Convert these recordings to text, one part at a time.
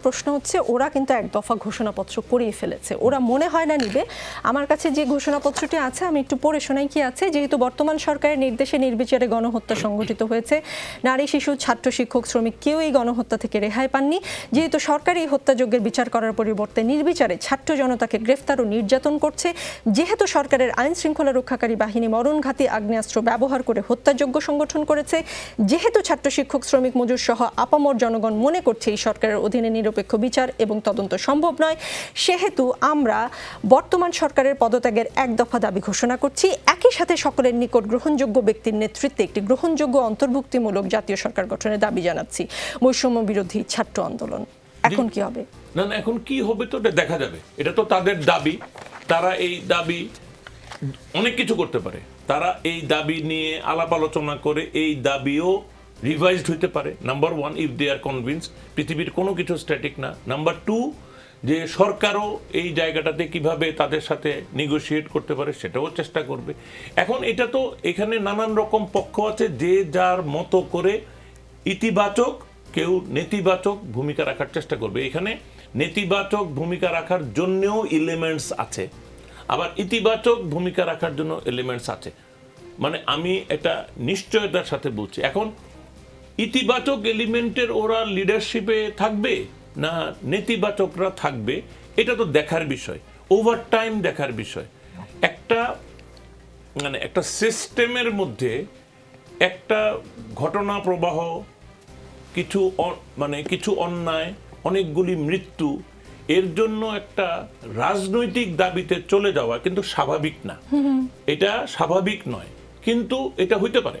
প্রশ্ন হচ্ছে ওরা কিন্তু এক দফা ঘোষণাপত্র করিয়ে ফেলেছে, ওরা মনে হয় না নিবে। আমার কাছে যে ঘোষণাপত্রটি আছে আমি একটু পড়ে শোনাই কি আছে। যেহেতু বর্তমান সরকারের নির্দেশে নির্বিচারে গণহত্যা সংঘটিত হয়েছে, নারী, শিশু, ছাত্র, শিক্ষক, শ্রমিক কেউই গণহত্যা থেকে রেহাই পাননি। যেহেতু সরকার এই হত্যাযজ্ঞের বিচার করার পরিবর্তে নির্বিচারে ছাত্র জনতাকে গ্রেফতার ও নির্যাতন করছে, যেহেতু সরকারের আইন শৃঙ্খলা রক্ষাকারী বাহিনী মরণঘাতী আগ্নেয়াস্ত্র ব্যবহার করে হত্যাযজ্ঞ সংগঠন করেছে, যেহেতু ছাত্র, শিক্ষক, শ্রমিক, মজুর সহ আপামর জনগণ মনে করছে এই সরকারের অধীনে নিরপেক্ষ বিচার এবং তদন্ত সম্ভব নয়, সেহেতু আমরা বর্তমান সরকারের পদত্যাগের এক দফা দাবি ঘোষণা করছি। একই সাথে সকলের নিকট গ্রহণযোগ্য ব্যক্তির নেতৃত্বে একটি গ্রহণযোগ্য অন্তর্ভুক্তিমূলক জাতীয় সরকার গঠনের দাবি জানাচ্ছি। বৈষম্য বিরোধী ছাত্র আন্দোলন। এখন কি হবে? না না, এখন কি হবে তো দেখা যাবে। এটা তো তাদের দাবি, তারা এই দাবি অনেক কিছু করতে পারে। তারা এই দাবি নিয়ে আলাপ আলোচনা করে এই দাবিও রিভাইজড হইতে পারে। Number one, if they are convince পৃথিবীর কোনো কিছু স্ট্যাটিক না। নাম্বার টু, যে সরকারও এই জায়গাটাতে কিভাবে তাদের সাথে নেগোশিয়েট করতে পারে সেটাও চেষ্টা করবে। এখন এটা তো এখানে নানান রকম পক্ষ আছে, যে যার মতো করে ইতিবাচক কেউ নেতিবাচক ভূমিকা রাখার চেষ্টা করবে। এখানে নেতিবাচক ভূমিকা রাখার জন্যও এলিমেন্টস আছে, আবার ইতিবাচক ভূমিকা রাখার জন্য এলিমেন্টস আছে। মানে আমি এটা নিশ্চয়তার সাথে বলছি, এখন ইতিবাচক এলিমেন্টের ওরা লিডারশিপে থাকবে না নেতিবাচকরা থাকবে, এটা তো দেখার বিষয়, ওভার টাইম দেখার বিষয়। একটা মানে একটা সিস্টেমের মধ্যে একটা ঘটনা প্রবাহ, কিছু মানে কিছু অন্যায়, অনেকগুলি মৃত্যু, এর জন্য একটা রাজনৈতিক দাবিতে চলে যাওয়া কিন্তু স্বাভাবিক না। এটা স্বাভাবিক নয়, কিন্তু এটা হইতে পারে।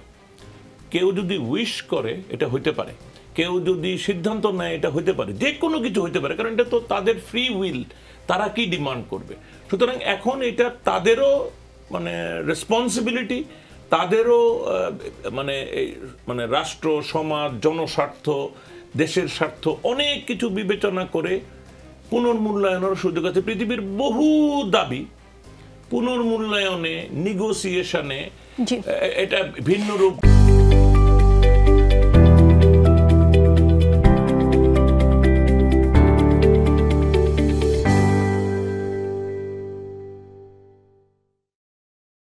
কেউ যদি উইশ করে এটা হইতে পারে, কেউ যদি সিদ্ধান্ত নেয় এটা হইতে পারে, যে কোনো কিছু হইতে পারে, কারণ এটা তো তাদের ফ্রি উইল, তারা কি ডিমান্ড করবে। সুতরাং এখন এটা তাদেরও মানে রেসপন্সিবিলিটি, তাদেরও মানে মানে রাষ্ট্র, সমাজ, জনস্বার্থ, দেশের স্বার্থ অনেক কিছু বিবেচনা করে পুনর্মূল্যায়নের সুযোগ আছে। পৃথিবীর বহু দাবি পুনর্মূল্যায়নে, নেগোসিয়েশনে এটা ভিন্ন রূপ